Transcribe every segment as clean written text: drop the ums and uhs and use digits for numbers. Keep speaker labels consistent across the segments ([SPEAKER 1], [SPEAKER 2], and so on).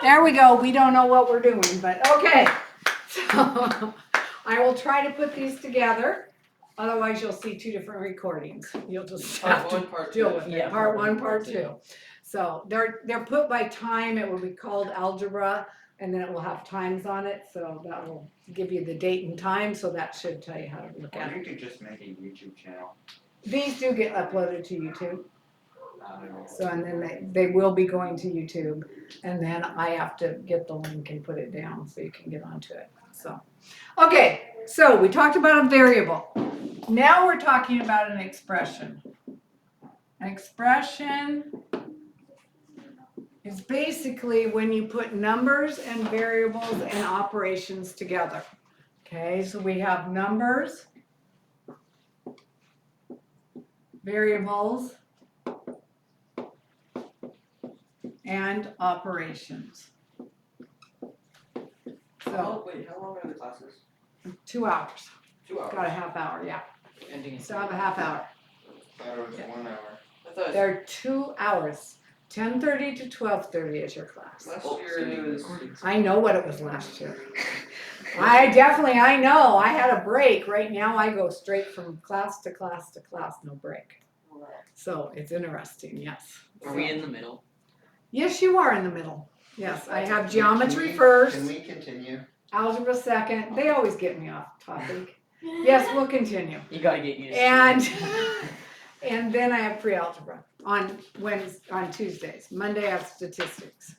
[SPEAKER 1] There we go. We don't know what we're doing, but okay. So I will try to put these together. Otherwise, you'll see two different recordings. You'll just have
[SPEAKER 2] Part one,
[SPEAKER 1] to
[SPEAKER 2] part
[SPEAKER 1] deal
[SPEAKER 2] two.
[SPEAKER 1] with it.
[SPEAKER 3] Yeah,
[SPEAKER 1] Part one, part two. So they're put by time. It will be called Algebra, and then it will have times on it. So that will give you the date and time. So that should tell you how to look at
[SPEAKER 4] Or
[SPEAKER 1] it.
[SPEAKER 4] you could just make a YouTube channel.
[SPEAKER 1] These do get uploaded to YouTube. So, and then they will be going to YouTube, and then I have to get the link and put it down so you can get onto it. So, okay, so we talked about a variable. Now we're talking about an expression. An expression is basically when you put numbers and variables and operations together. Okay, so we have numbers, variables, and operations. So,
[SPEAKER 2] Oh, wait, how long are the classes?
[SPEAKER 1] 2 hours.
[SPEAKER 2] 2 hours.
[SPEAKER 1] Got a half hour, yeah.
[SPEAKER 2] Ending in
[SPEAKER 1] Still have a half hour.
[SPEAKER 4] I thought it was 1 hour.
[SPEAKER 2] I thought
[SPEAKER 1] They're 2 hours. 10:30 to 12:30 is your class.
[SPEAKER 2] last year it was.
[SPEAKER 1] I know what it was last year. I know. I had a break. Right now I go straight from class to class to class, no break. So it's interesting, yes.
[SPEAKER 3] Are we in the middle?
[SPEAKER 1] Yes, you are in the middle. Yes, I have geometry first,
[SPEAKER 4] Can we continue?
[SPEAKER 1] algebra second. They always get me off topic. Yes, we'll continue.
[SPEAKER 3] You gotta get used
[SPEAKER 1] And
[SPEAKER 3] to it.
[SPEAKER 1] and then I have pre-algebra on Tuesdays. Monday I have statistics.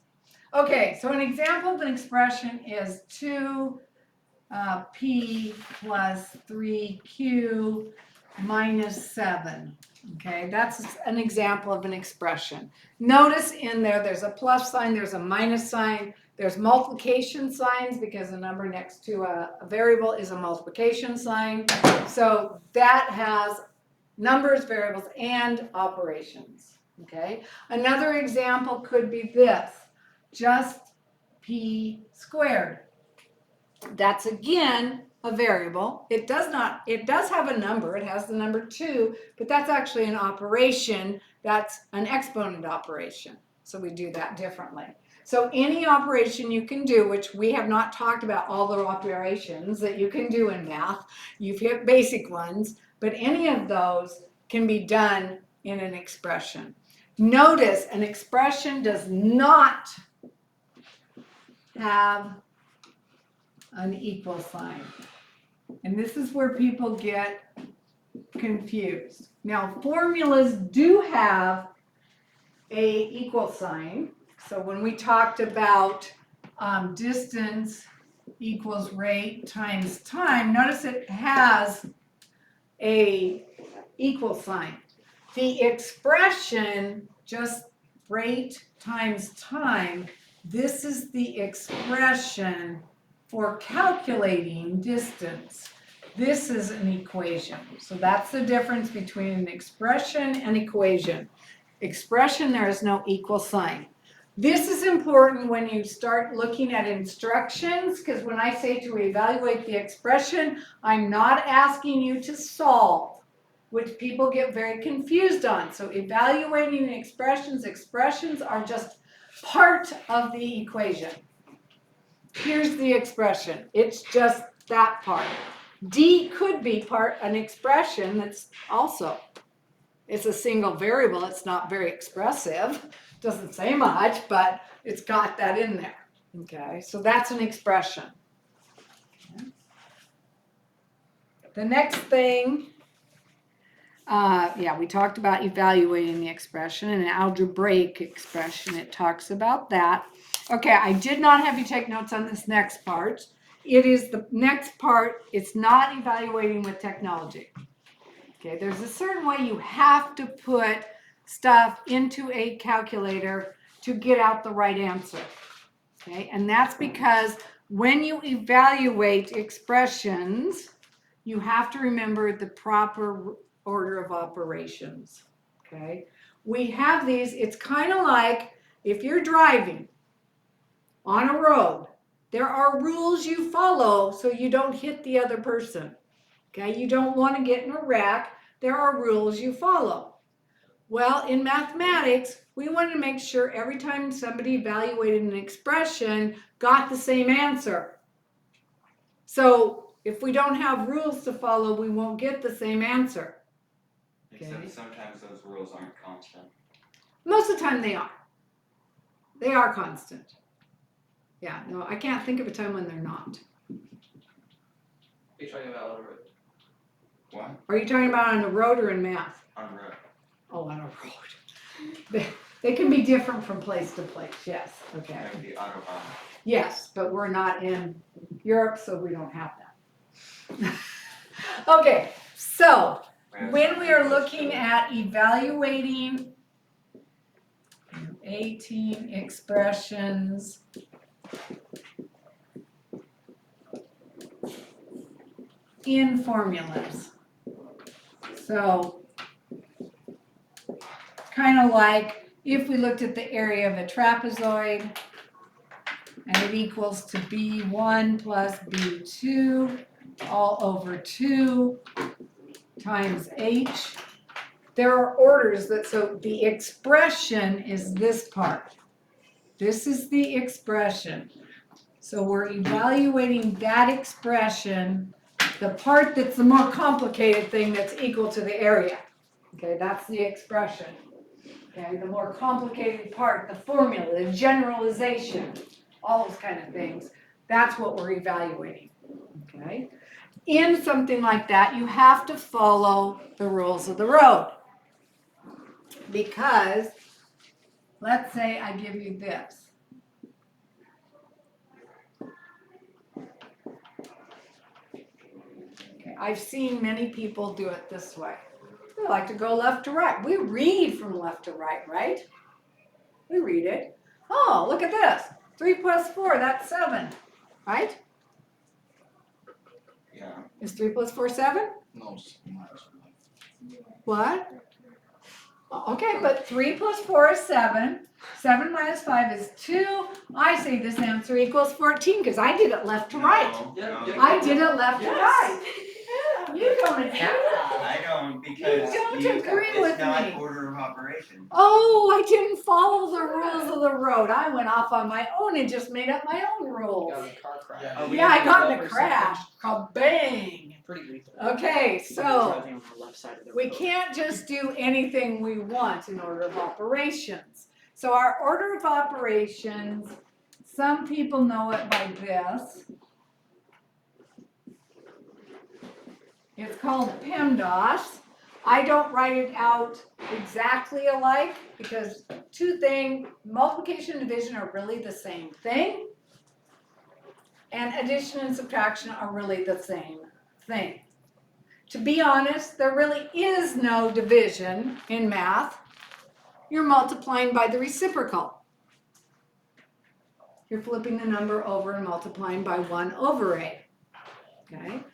[SPEAKER 1] Okay, so an example of an expression is 2p plus 3q minus 7. Okay, that's an example of an expression. Notice in there's a plus sign, there's a minus sign, there's multiplication signs because a number next to a variable is a multiplication sign. So that has numbers, variables, and operations. Okay, another example could be this, just p squared. That's again a variable. It does have a number, it has the number 2, but that's actually an operation, that's an exponent operation. So we do that differently. So any operation you can do, which we have not talked about all the operations that you can do in math, you've hit basic ones, but any of those can be done in an expression. Notice an expression does not have an equal sign. And this is where people get confused. Now, formulas do have a equal sign. So when we talked about distance equals rate times time, notice it has a equal sign. The expression, just rate times time, this is the expression for calculating distance. This is an equation. So that's the difference between an expression and equation. Expression, there is no equal sign. This is important when you start looking at instructions, because when I say to evaluate the expression, I'm not asking you to solve, which people get very confused on. So evaluating expressions are just part of the equation. Here's the expression. It's just that part. D could be an expression that's also, it's a single variable. It's not very expressive. Doesn't say much, but it's got that in there. Okay, so that's an expression. Okay. The next thing, we talked about evaluating the expression, and an algebraic expression, it talks about that. Okay, I did not have you take notes on this next part. It is the next part, it's not evaluating with technology. Okay, there's a certain way you have to put stuff into a calculator to get out the right answer. Okay, and that's because when you evaluate expressions, you have to remember the proper order of operations. Okay, we have these, it's kind of like if you're driving on a road, there are rules you follow so you don't hit the other person. Okay, you don't want to get in a wreck. There are rules you follow. Well, in mathematics, We wanted to make sure every time somebody evaluated an expression got the same answer. So if we don't have rules to follow, we won't get the same answer. Okay.
[SPEAKER 4] Except sometimes those rules aren't constant.
[SPEAKER 1] Most of the time they are. They are constant. Yeah, no, I can't think of a time when they're not.
[SPEAKER 2] Are you talking about algebra?
[SPEAKER 4] What?
[SPEAKER 1] Are you talking about on the road or in math?
[SPEAKER 4] On road.
[SPEAKER 1] Oh, on a road. They can be different from place to place, yes, okay.
[SPEAKER 4] That would be Autobahn.
[SPEAKER 1] Yes, but we're not in Europe, so we don't have that. Okay, so when we are looking at evaluating 18 expressions in formulas. So kind of like if we looked at the area of a trapezoid and it equals to B1 plus B2 all over 2 times H. There are orders that, so the expression is this part. This is the expression. So we're evaluating that expression, the part that's the more complicated thing that's equal to the area. Okay, that's the expression. Okay, the more complicated part, the formula, the generalization, all those kind of things. That's what we're evaluating. Okay. In something like that, you have to follow the rules of the road. Because, let's say I give you this. Okay, I've seen many people do it this way. They like to go left to right. We read from left to right, right? We read it. Oh, look at this. 3 plus 4, that's 7, right?
[SPEAKER 4] Yeah.
[SPEAKER 1] Is 3 plus 4 7?
[SPEAKER 4] No.
[SPEAKER 1] What? Okay, but 3 plus 4 is 7. 7 minus 5 is 2. I say this answer equals 14 because I did it left to right. I did it left to right. You don't agree.
[SPEAKER 4] I don't because
[SPEAKER 1] You don't agree with
[SPEAKER 4] it's not
[SPEAKER 1] me.
[SPEAKER 4] order of operations.
[SPEAKER 1] Oh, I didn't follow the rules of the road. I went off on my own and just made up my own rules.
[SPEAKER 2] Got in a car crash.
[SPEAKER 1] Yeah, I got in a crash. Kabang.
[SPEAKER 2] Pretty lethal.
[SPEAKER 1] Okay, so
[SPEAKER 2] Driving on the left side of the
[SPEAKER 1] we
[SPEAKER 2] road.
[SPEAKER 1] can't just do anything we want in order of operations. So our order of operations, some people know it by this. It's called PEMDAS. I don't write it out exactly alike because two things, multiplication and division are really the same thing. And addition and subtraction are really the same thing. To be honest, there really is no division in math. You're multiplying by the reciprocal. You're flipping the number over and multiplying by 1 over a. Okay?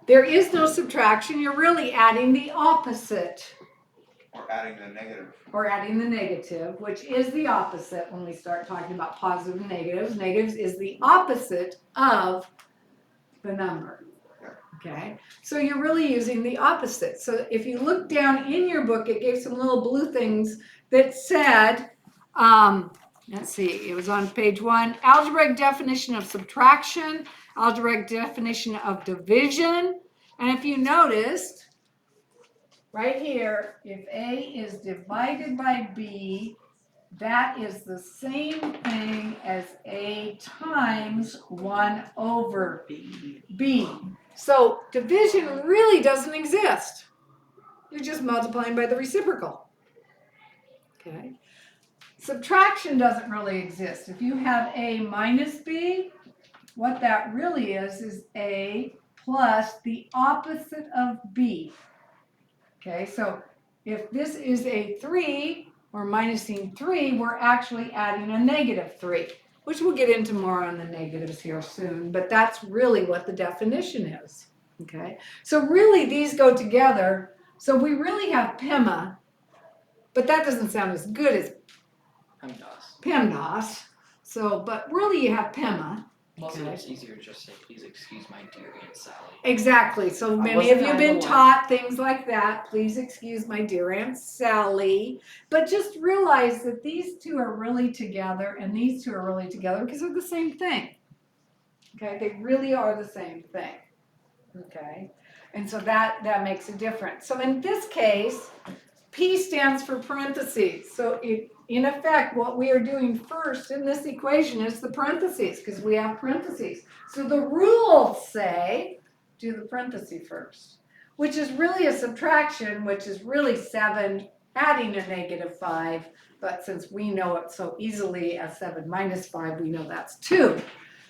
[SPEAKER 1] There is no subtraction. You're really adding the opposite.
[SPEAKER 4] Or adding the negative.
[SPEAKER 1] Or adding the negative, which is the opposite when we start talking about positive and negatives. Negatives is the opposite of the number. Okay? So you're really using the opposite. So if you look down in your book, it gave some little blue things that said, let's see, it was on page 1, algebraic definition of subtraction, algebraic definition of division. And if you noticed, right here, if A is divided by B, that is the same thing as A times 1 over B. So division really doesn't exist. You're just multiplying by the reciprocal. Okay. Subtraction doesn't really exist. If you have A minus B, what that really is A plus the opposite of B. Okay, so if this is a 3, or minusing 3, we're actually adding a negative 3, which we'll get into more on the negatives here soon, but that's really what the definition is. Okay, so really these go together. So we really have PEMA, but that doesn't sound as good as PEMDAS. So, but really you have PEMA,
[SPEAKER 2] Also,
[SPEAKER 1] Okay.
[SPEAKER 2] it's easier to just say, please excuse my dear Aunt Sally.
[SPEAKER 1] Exactly. So many
[SPEAKER 2] wasn't
[SPEAKER 1] of you have
[SPEAKER 2] I the
[SPEAKER 1] been
[SPEAKER 2] one?
[SPEAKER 1] taught things like that. Please excuse my dear Aunt Sally. But just realize that these two are really together and these two are really together because they're the same thing. Okay, they really are the same thing. Okay, and so that makes a difference. So in this case, P stands for parentheses. So in effect, what we are doing first in this equation is the parentheses because we have parentheses. So the rules say do the parentheses first, which is really a subtraction, which is really 7 adding a -5. But since we know it so easily as 7 minus 5, we know that's 2.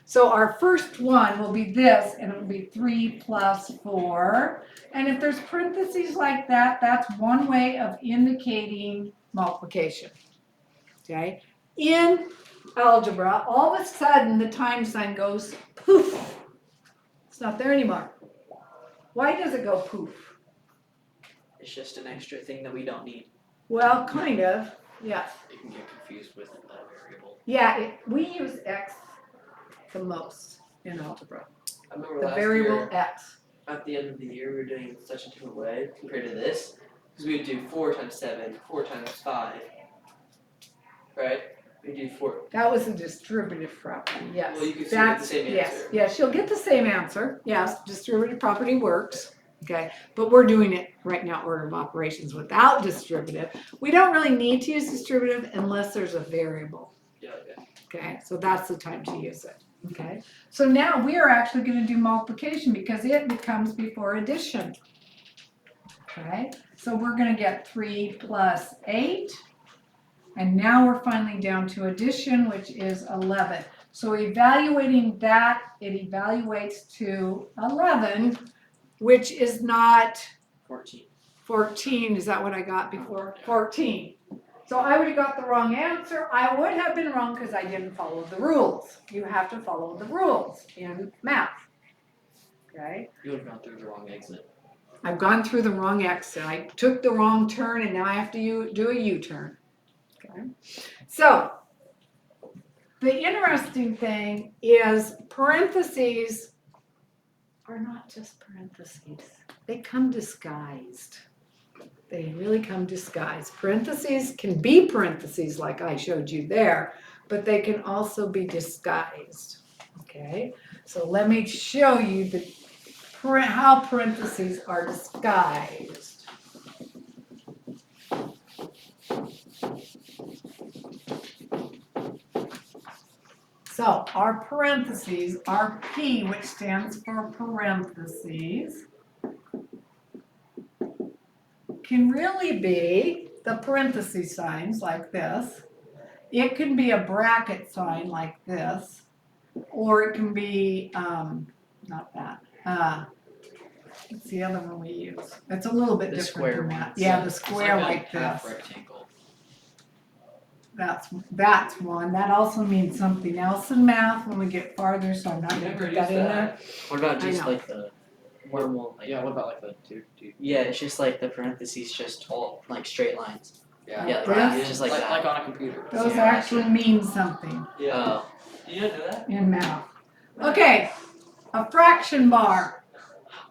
[SPEAKER 1] So our first one will be this, and it will be 3 plus 4. And if there's parentheses like that, that's one way of indicating multiplication. Okay? In algebra, all of a sudden the time sign goes poof. It's not there anymore. Why does it go poof?
[SPEAKER 2] It's just an extra thing that we don't need.
[SPEAKER 1] Well, kind of, yes.
[SPEAKER 2] You can get confused with a variable.
[SPEAKER 1] Yeah, we use x the most in algebra.
[SPEAKER 2] I remember
[SPEAKER 1] The
[SPEAKER 2] last
[SPEAKER 1] variable
[SPEAKER 2] year,
[SPEAKER 1] x.
[SPEAKER 2] at the end of the year, we were doing it such a different way compared to this. Because we would do 4 times 7, 4 times 5. Right? We do 4.
[SPEAKER 1] That was a distributive property, yes.
[SPEAKER 2] Well, you could still get the same
[SPEAKER 1] Yes,
[SPEAKER 2] answer.
[SPEAKER 1] yes, you'll get the same answer. Yes, distributive property works. Okay, but we're doing it right now, order of operations without distributive. We don't really need to use distributive unless there's a variable.
[SPEAKER 2] Yeah, okay.
[SPEAKER 1] Okay, so that's the time to use it. Okay, so now we are actually going to do multiplication because it becomes before addition. Okay, so we're going to get 3 plus 8. And now we're finally down to addition, which is 11. So evaluating that, it evaluates to 11, which is not
[SPEAKER 2] 14.
[SPEAKER 1] 14. Is that what I got before? 14. So I would have got the wrong answer. I would have been wrong because I didn't follow the rules. You have to follow the rules in math. Okay?
[SPEAKER 2] You would have gone through the wrong exit.
[SPEAKER 1] I've gone through the wrong exit. I took the wrong turn and now I have to do a U-turn. Okay. So the interesting thing is parentheses are not just parentheses. They come disguised. They really come disguised. Parentheses can be parentheses like I showed you there, but they can also be disguised. Okay, so let me show you how parentheses are disguised. So our parentheses, our P, which stands for parentheses, can really be the parentheses signs like this. It can be a bracket sign like this, or it can be, not that. What's the other one we use? It's a little bit
[SPEAKER 2] The
[SPEAKER 1] different
[SPEAKER 2] square
[SPEAKER 1] than
[SPEAKER 2] one.
[SPEAKER 1] that. Yeah, the
[SPEAKER 2] It's
[SPEAKER 1] square
[SPEAKER 2] a
[SPEAKER 1] like
[SPEAKER 2] half
[SPEAKER 1] this.
[SPEAKER 2] rectangle.
[SPEAKER 1] That's one. That also means something else in math when we get farther, so I'm not gonna
[SPEAKER 2] Never
[SPEAKER 1] put that
[SPEAKER 2] used
[SPEAKER 1] in
[SPEAKER 2] that.
[SPEAKER 1] there.
[SPEAKER 2] What about
[SPEAKER 1] I
[SPEAKER 2] just
[SPEAKER 1] know.
[SPEAKER 2] like the normal? Like,
[SPEAKER 3] Yeah, what about like the two?
[SPEAKER 2] yeah, it's just like the parentheses, just all like straight lines.
[SPEAKER 3] Yeah.
[SPEAKER 2] Yeah,
[SPEAKER 1] This?
[SPEAKER 2] it's just like that.
[SPEAKER 3] Like on a computer.
[SPEAKER 1] Those
[SPEAKER 2] Yeah.
[SPEAKER 1] actually mean something
[SPEAKER 2] Yeah.
[SPEAKER 3] You didn't know that?
[SPEAKER 1] in math. Okay, a fraction bar.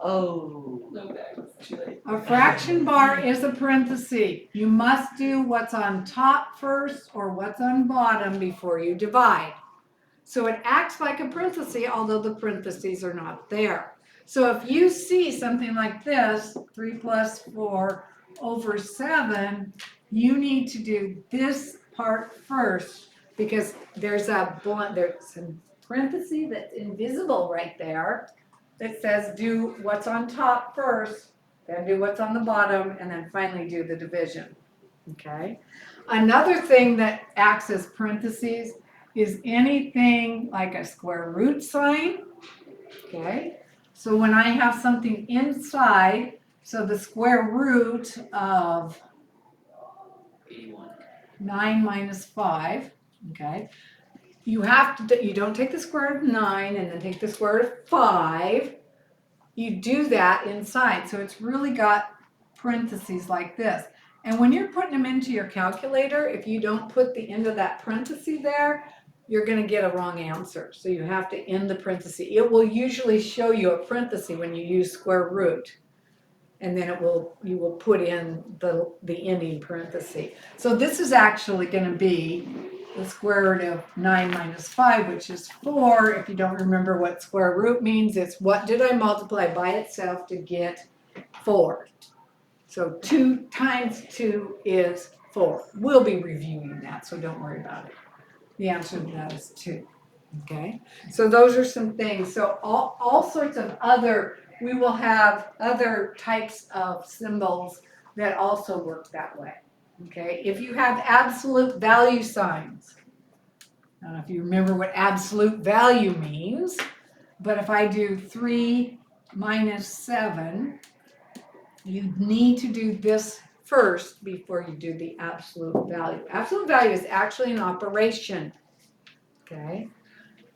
[SPEAKER 2] Oh.
[SPEAKER 3] No, too late.
[SPEAKER 1] A fraction bar is a parenthesis. You must do what's on top first or what's on bottom before you divide. So it acts like a parenthesis, although the parentheses are not there. So if you see something like this, 3 plus 4 over 7, you need to do this part first because there's a parenthesis that's invisible right there that says do what's on top first, then do what's on the bottom, and then finally do the division. Okay? Another thing that acts as parentheses is anything like a square root sign. Okay? So when I have something inside, so the square root of
[SPEAKER 2] 81.
[SPEAKER 1] 9 minus 5, okay? You don't take the square root of 9 and then take the square root of 5. You do that inside. So it's really got parentheses like this. And when you're putting them into your calculator, if you don't put the end of that parenthesis there, you're gonna get a wrong answer. So you have to end the parenthesis. It will usually show you a parenthesis when you use square root. And then you will put in the ending parenthesis. So this is actually gonna be the square root of 9 minus 5, which is 4. If you don't remember what square root means, it's what did I multiply by itself to get 4. So 2 times 2 is 4. We'll be reviewing that, so don't worry about it. The answer to that is 2. Okay, so those are some things. So all sorts of we will have other types of symbols that also work that way. Okay, if you have absolute value signs, I don't know if you remember what absolute value means, but if I do 3 minus 7, you need to do this first before you do the absolute value. Absolute value is actually an operation. Okay.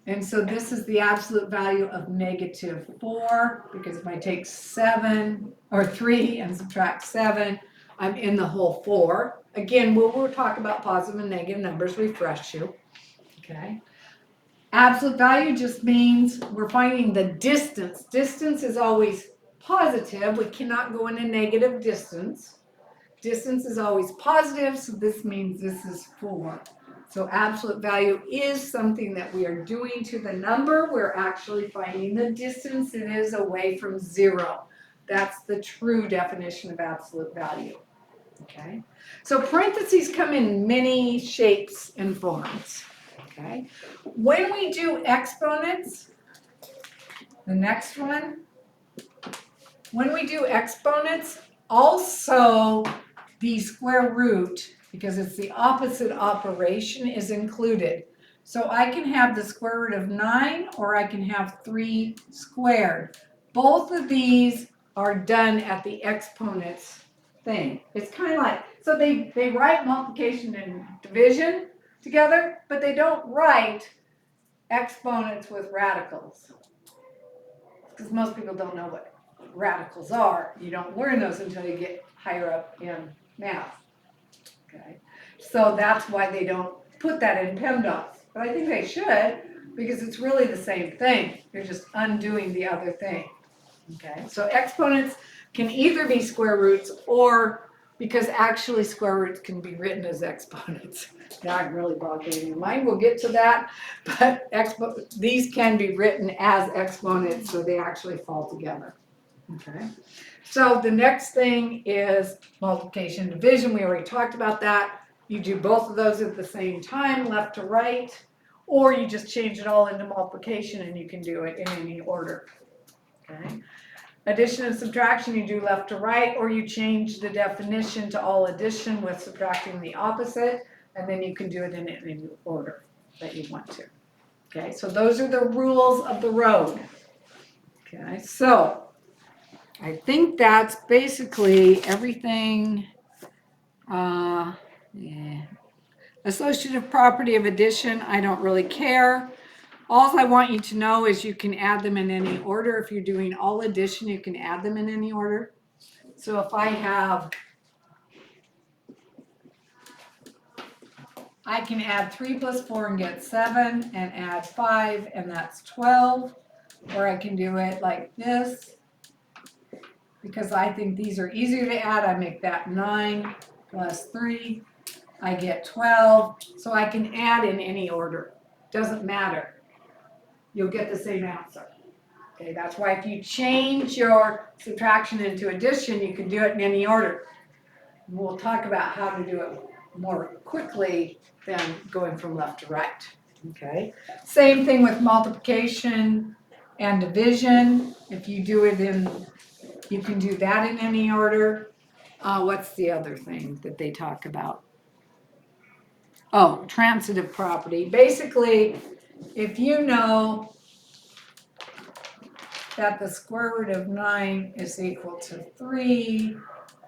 [SPEAKER 1] And so this is the absolute value of -4, because if I take 7 or 3 and subtract 7, I'm in the whole 4. Again, we'll talk about positive and negative numbers, refresh you. Okay. Absolute value just means we're finding the distance. Distance is always positive. We cannot go in a negative distance. Distance is always positive, so this means this is 4. So absolute value is something that we are doing to the number. We're actually finding the distance it is away from 0. That's the true definition of absolute value. Okay? So parentheses come in many shapes and forms. Okay? When we do exponents, the next one, when we do exponents, also the square root, because it's the opposite operation, is included. So I can have the square root of 9 or I can have 3 squared. Both of these are done at the exponents thing. It's kind of like, so they write multiplication and division together, but they don't write exponents with radicals. Because most people don't know what radicals are. You don't learn those until you get higher up in math. Okay, so that's why they don't put that in PEMDAS. But I think they should, because it's really the same thing. You're just undoing the other thing. Okay, so exponents can either be square roots or, because actually square roots can be written as exponents. That really boggling your mind. We'll get to that. But these can be written as exponents, so they actually fall together. Okay. So the next thing is multiplication and division. We already talked about that. You do both of those at the same time, left to right, or you just change it all into multiplication and you can do it in any order. Okay. Addition and subtraction, you do left to right, or you change the definition to all addition with subtracting the opposite, and then you can do it in any order that you want to. Okay, so those are the rules of the road. Okay, so I think that's basically everything. Yeah. Associative property of addition, I don't really care. All I want you to know is you can add them in any order. If you're doing all addition, you can add them in any order. So if I can add 3 plus 4 and get 7, and add 5 and that's 12. Or I can do it like this. Because I think these are easier to add, I make that 9 plus 3, I get 12. So I can add in any order, doesn't matter. You'll get the same answer. Okay, that's why if you change your subtraction into addition, you can do it in any order. We'll talk about how to do it more quickly than going from left to right. Okay, same thing with multiplication and division. If you do it you can do that in any order. What's the other thing that they talk about? Oh, transitive property. Basically, if you know that the square root of 9 is equal to 3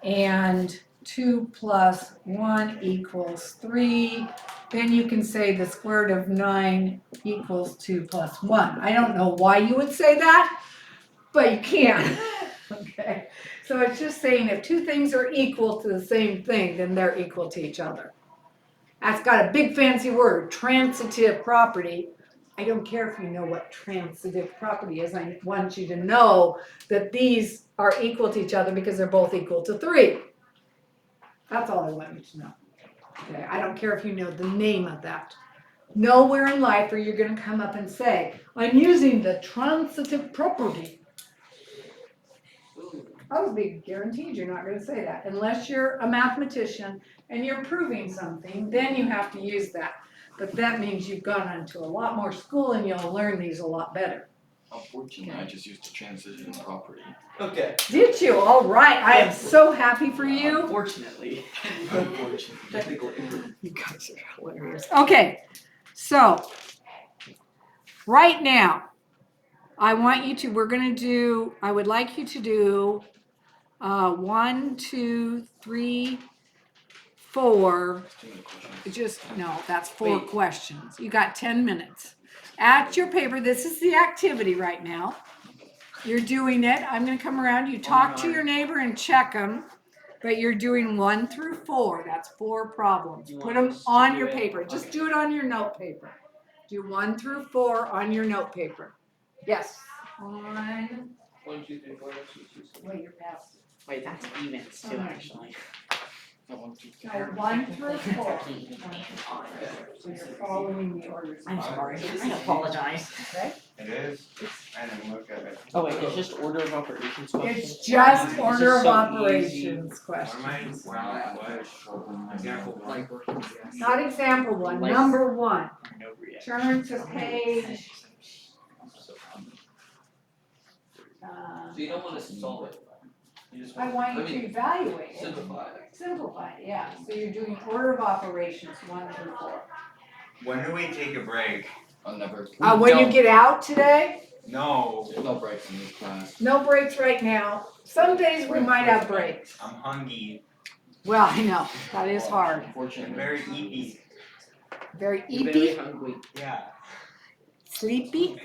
[SPEAKER 1] and 2 plus 1 equals 3, then you can say the square root of 9 equals 2 plus 1. I don't know why you would say that, but you can. Okay, so it's just saying if two things are equal to the same thing, then they're equal to each other. That's got a big fancy word, transitive property. I don't care if you know what transitive property is. I want you to know that these are equal to each other because they're both equal to 3. That's all I want you to know. Okay, I don't care if you know the name of that. Nowhere in life are you going to come up and say, I'm using the transitive property. I would be guaranteed you're not going to say that. Unless you're a mathematician and you're proving something, then you have to use that. But that means you've gone into a lot more school and you'll learn these a lot better.
[SPEAKER 5] Unfortunately, I just used the transition property.
[SPEAKER 2] Okay.
[SPEAKER 1] Did you? All right. I am so happy for you.
[SPEAKER 2] Unfortunately.
[SPEAKER 5] Unfortunately.
[SPEAKER 2] Technically.
[SPEAKER 1] You guys are hilarious. Okay, so right now, I would like you to do 1, 2, 3, 4. That's 4
[SPEAKER 2] Wait.
[SPEAKER 1] questions. You got 10 minutes. At your paper, this is the activity right now. You're doing it. I'm going to come around. You talk to your neighbor and check them. But you're doing 1 through 4. That's 4 problems.
[SPEAKER 2] You
[SPEAKER 1] Put
[SPEAKER 2] want
[SPEAKER 1] them
[SPEAKER 2] us to
[SPEAKER 1] on
[SPEAKER 2] do
[SPEAKER 1] your
[SPEAKER 2] it?
[SPEAKER 1] paper. Just
[SPEAKER 2] Okay.
[SPEAKER 1] do it on your note paper. Do 1 through 4 on your note paper. Yes. 1.
[SPEAKER 2] 1, 2, 3, 4. 1, 2, 3, 4.
[SPEAKER 1] Wait, you're past.
[SPEAKER 3] Wait, that's evens too,
[SPEAKER 1] Alright.
[SPEAKER 3] actually.
[SPEAKER 1] No, 1 through 4. So you're following the orders.
[SPEAKER 3] I'm sorry, I apologize.
[SPEAKER 1] Okay?
[SPEAKER 4] It is, I didn't look at it.
[SPEAKER 3] Oh wait, it's just order of operations questions?
[SPEAKER 1] It's just
[SPEAKER 2] This
[SPEAKER 1] order
[SPEAKER 2] is
[SPEAKER 1] of
[SPEAKER 2] so
[SPEAKER 1] operations
[SPEAKER 4] What am
[SPEAKER 1] questions.
[SPEAKER 4] I, wow, what? Example one.
[SPEAKER 1] Not example 1,
[SPEAKER 3] Like-
[SPEAKER 1] number 1.
[SPEAKER 3] No reaction.
[SPEAKER 1] Turn to page.
[SPEAKER 2] So you don't want to solve it. You just
[SPEAKER 1] I want you to
[SPEAKER 2] mean,
[SPEAKER 1] evaluate it.
[SPEAKER 2] simplify it.
[SPEAKER 1] Simplify it, yeah. So you're doing order of operations, 1 through 4.
[SPEAKER 4] When do we take a break?
[SPEAKER 5] I'll never.
[SPEAKER 1] When you get out today,
[SPEAKER 4] No,
[SPEAKER 5] There's no breaks in this class.
[SPEAKER 1] no breaks right now. Some days we might have breaks.
[SPEAKER 4] I'm hungry
[SPEAKER 1] Well, I know, that is hard.
[SPEAKER 4] and
[SPEAKER 5] Unfortunately.
[SPEAKER 4] very eepy.
[SPEAKER 1] Very
[SPEAKER 3] You're very
[SPEAKER 1] eepy,
[SPEAKER 3] hungry.
[SPEAKER 4] Yeah.
[SPEAKER 1] sleepy.